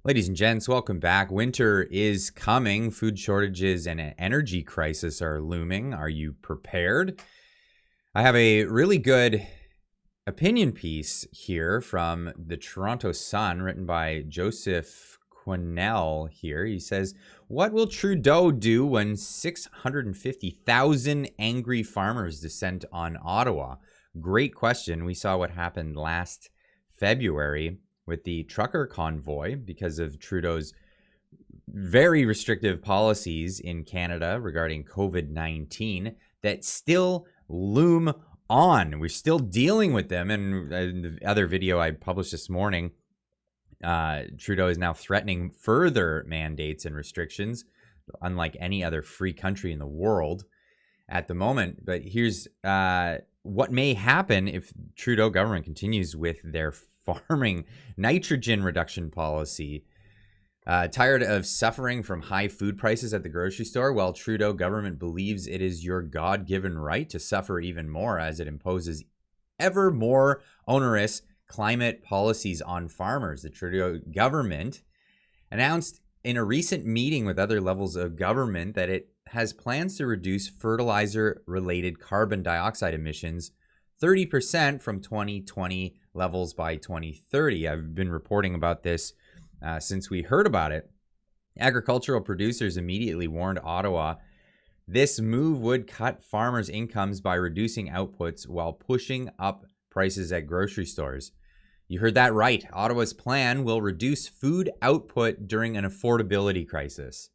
Ladies and gents, welcome back. Winter is coming. Food shortages and an energy crisis are looming. Are you prepared? I have a really good opinion piece here from the Toronto Sun written by Joseph Quesnel here. He says, what will Trudeau do when 650,000 angry farmers descend on Ottawa? Great question. We saw what happened last February with the trucker convoy because of Trudeau's very restrictive policies in Canada regarding COVID-19 that still loom on. We're still dealing with them. And in the other video I published this morning, Trudeau is now threatening further mandates and restrictions, unlike any other free country in the world at the moment. But here's what may happen if Trudeau government continues with their farming nitrogen reduction policy. Tired of suffering from high food prices at the grocery store? Well, Trudeau government believes it is your God-given right to suffer even more as it imposes ever more onerous climate policies on farmers. The Trudeau government announced in a recent meeting with other levels of government that it has plans to reduce fertilizer-related carbon dioxide emissions 30% from 2020 levels by 2030. I've been reporting about this since we heard about it. Agricultural producers immediately warned Ottawa this move would cut farmers' incomes by reducing outputs while pushing up prices at grocery stores. You heard that right. Ottawa's plan will reduce food output during an affordability crisis.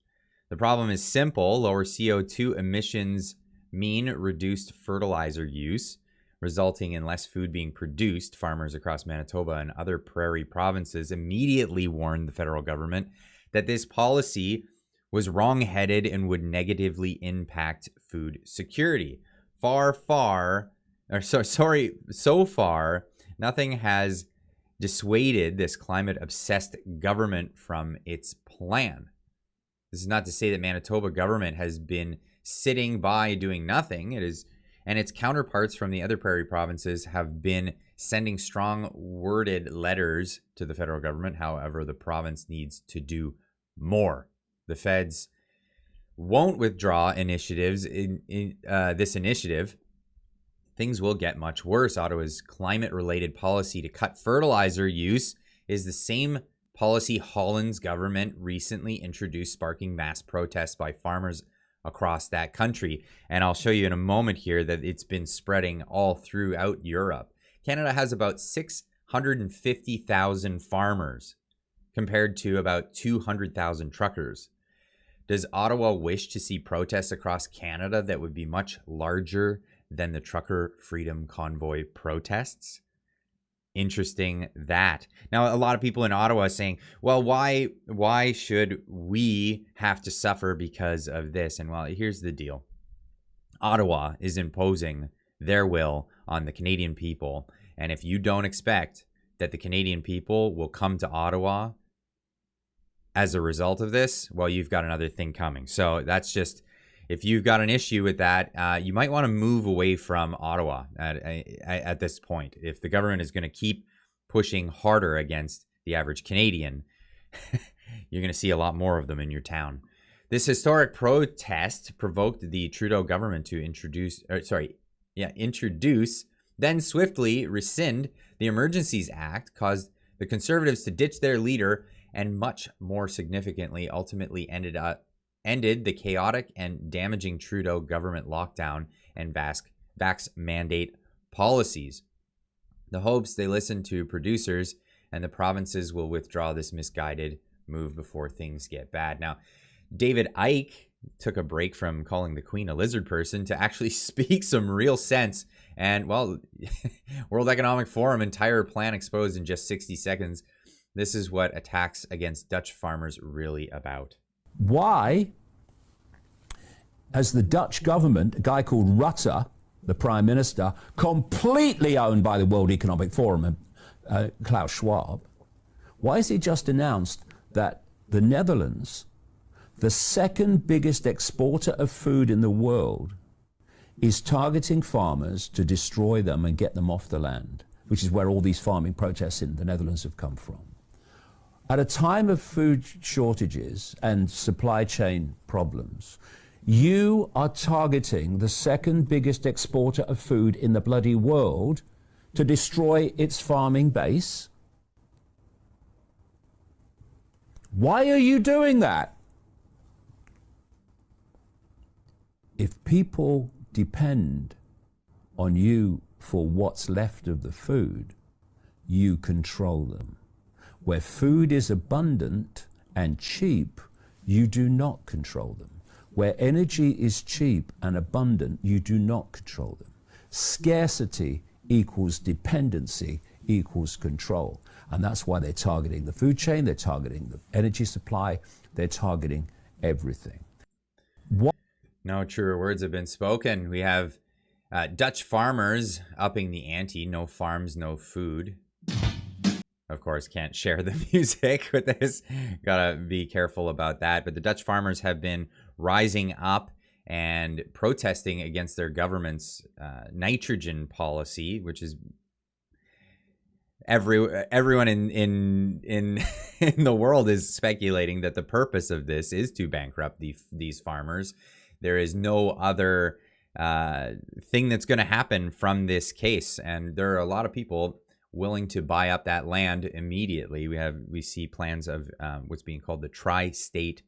The problem is simple. Lower CO2 emissions mean reduced fertilizer use, resulting in less food being produced. Farmers across Manitoba and other prairie provinces immediately warned the federal government that this policy was wrong-headed and would negatively impact food security. So far, nothing has dissuaded this climate-obsessed government from its plan. This is not to say that Manitoba government has been sitting by doing nothing. And its counterparts from the other prairie provinces have been sending strong worded letters to the federal government. However, the province needs to do more. The feds won't withdraw initiatives in this initiative. Things will get much worse. Ottawa's climate-related policy to cut fertilizer use is the same policy Holland's government recently introduced, sparking mass protests by farmers across that country. And I'll show you in a moment here that it's been spreading all throughout Europe. Canada has about 650,000 farmers compared to about 200,000 truckers. Does Ottawa wish to see protests across Canada that would be much larger than the Trucker Freedom Convoy protests? Interesting that. Now, a lot of people in Ottawa are saying, well, why should we have to suffer because of this? And well, here's the deal. Ottawa is imposing their will on the Canadian people. And if you don't expect that the Canadian people will come to Ottawa as a result of this, well, you've got another thing coming. So that's just, if you've got an issue with that, you might want to move away from Ottawa at this point. If the government is going to keep pushing harder against the average Canadian, you're going to see a lot more of them in your town. This historic protest provoked the Trudeau government to introduce, then swiftly rescind the Emergencies Act, caused the Conservatives to ditch their leader, and much more significantly, ultimately ended the chaotic and damaging Trudeau government lockdown and vax mandate policies. The hopes they listen to producers and the provinces will withdraw this misguided move before things get bad. Now, David Icke took a break from calling the Queen a lizard person to actually speak some real sense. And, well, World Economic Forum entire plan exposed in just 60 seconds. This is what attacks against Dutch farmers really about. Why has the Dutch government, a guy called Rutte, the Prime Minister, completely owned by the World Economic Forum and Klaus Schwab, why has he just announced that the Netherlands, the second biggest exporter of food in the world, is targeting farmers to destroy them and get them off the land, which is where all these farming protests in the Netherlands have come from? At a time of food shortages and supply chain problems, you are targeting the second biggest exporter of food in the bloody world to destroy its farming base. Why are you doing that? If people depend on you for what's left of the food, you control them. Where food is abundant and cheap, you do not control them. Where energy is cheap and abundant, you do not control them. Scarcity equals dependency equals control. And that's why they're targeting the food chain, they're targeting the energy supply, they're targeting everything. No truer words have been spoken. We have Dutch farmers upping the ante. No farms, no food. Of course, can't share the music with this. Gotta be careful about that. But the Dutch farmers have been rising up and protesting against their government's nitrogen policy, which is everyone in in the world is speculating that the purpose of this is to bankrupt these farmers. There is no other thing that's going to happen from this case, and there are a lot of people willing to buy up that land immediately. We see plans of what's being called the tri-state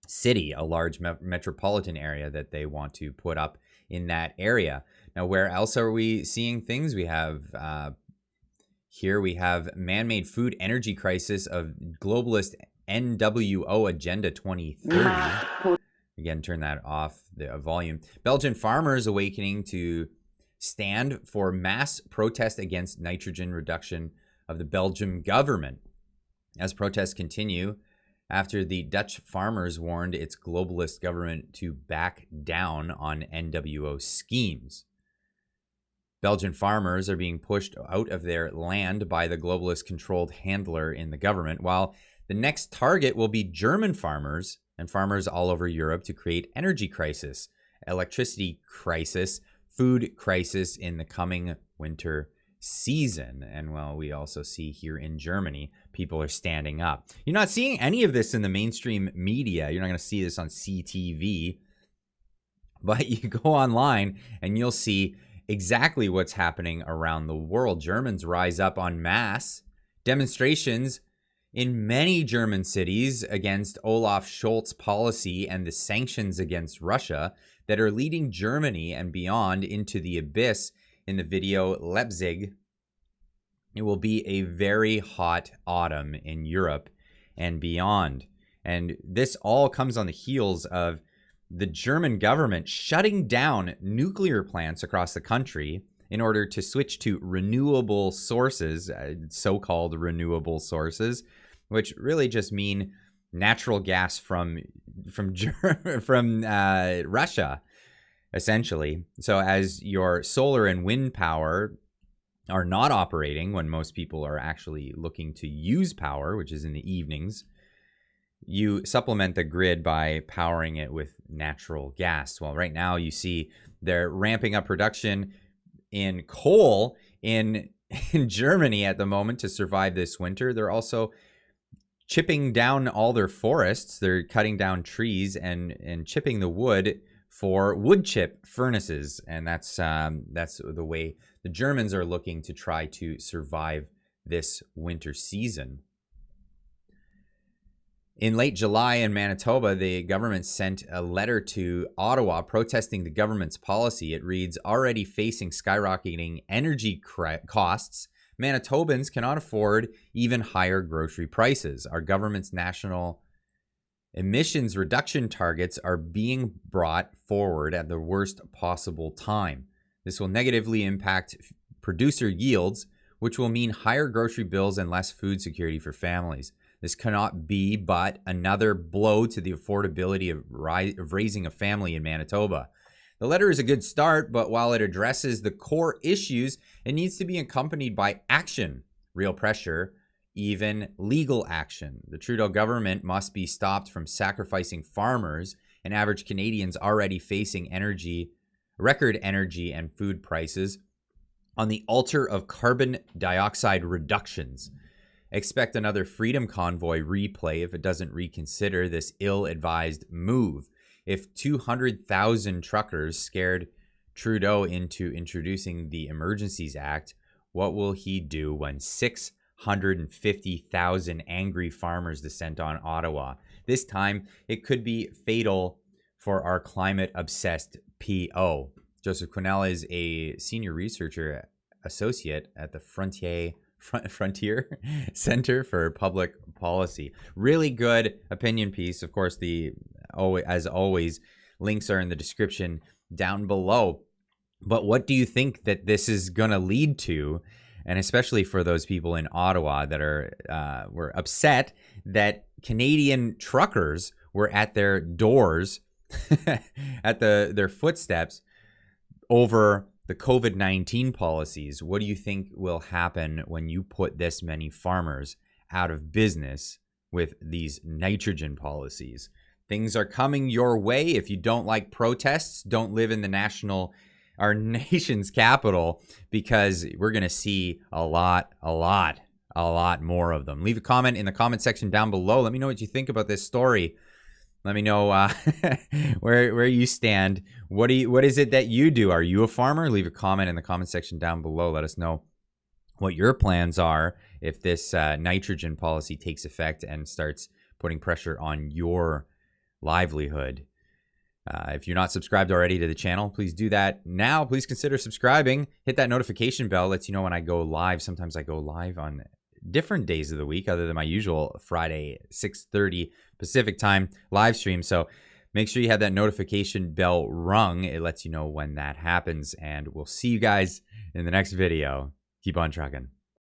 city, a large metropolitan area that they want to put up in that area. Now, where else are we seeing things? We have here we have man-made food energy crisis of globalist NWO Agenda 2030. Again, turn that off, the volume. Belgian farmers awakening to stand for mass protest against nitrogen reduction of the Belgian government. As protests continue, after the Dutch farmers warned its globalist government to back down on NWO schemes. Belgian farmers are being pushed out of their land by the globalist-controlled handler in the government, while the next target will be German farmers and farmers all over Europe to create energy crisis, electricity crisis, food crisis in the coming winter season. And well, we also see here in Germany, people are standing up. You're not seeing any of this in the mainstream media. You're not going to see this on CTV, but you go online and you'll see exactly what's happening around the world. Germans rise up en masse. Demonstrations in many German cities against Olaf Scholz's policy and the sanctions against Russia that are leading Germany and beyond into the abyss. In the video Leipzig, it will be a very hot autumn in Europe and beyond. And this all comes on the heels of the German government shutting down nuclear plants across the country in order to switch to renewable sources, so-called renewable sources, which really just mean natural gas from Russia, essentially. So as your solar and wind power are not operating when most people are actually looking to use power, which is in the evenings, you supplement the grid by powering it with natural gas. Well, right now you see they're ramping up production in coal in Germany at the moment to survive this winter. They're also chipping down all their forests. They're cutting down trees and chipping the wood for wood chip furnaces. And that's the way the Germans are looking to try to survive this winter season. In late July in Manitoba, the government sent a letter to Ottawa protesting the government's policy. It reads, already facing skyrocketing energy costs, Manitobans cannot afford even higher grocery prices. Our government's national emissions reduction targets are being brought forward at the worst possible time. This will negatively impact producer yields, which will mean higher grocery bills and less food security for families. This cannot be but another blow to the affordability of raising a family in Manitoba. The letter is a good start, but while it addresses the core issues, it needs to be accompanied by action, real pressure, even legal action. The Trudeau government must be stopped from sacrificing farmers and average Canadians already facing record energy and food prices on the altar of carbon dioxide reductions. expect another Freedom Convoy replay if it doesn't reconsider this ill-advised move. If 200,000 truckers scared Trudeau into introducing the Emergencies Act, what will he do when 650,000 angry farmers descend on Ottawa? This time, it could be fatal for our climate-obsessed PO. Joseph Quesnel is a senior researcher associate at the Frontier Center for Public Policy. Really good opinion piece. Of course, as always, links are in the description down below. But what do you think that this is going to lead to? And especially for those people in Ottawa that were upset that Canadian truckers were at their doors, at their footsteps over the COVID-19 policies. What do you think will happen when you put this many farmers out of business with these nitrogen policies? Things are coming your way. If you don't like protests, don't live in our nation's capital, because we're going to see a lot more of them. Leave a comment in the comment section down below. Let me know what you think about this story. Let me know where you stand. What is it that you do? Are you a farmer? Leave a comment in the comment section down below. Let us know what your plans are if this nitrogen policy takes effect and starts putting pressure on your livelihood. If you're not subscribed already to the channel, please do that now. Please consider subscribing. Hit that notification bell. Lets you know when I go live. Sometimes I go live on different days of the week other than my usual Friday 6:30 Pacific time live stream. So make sure you have that notification bell rung. It lets you know when that happens. And we'll see you guys in the next video. Keep on trucking.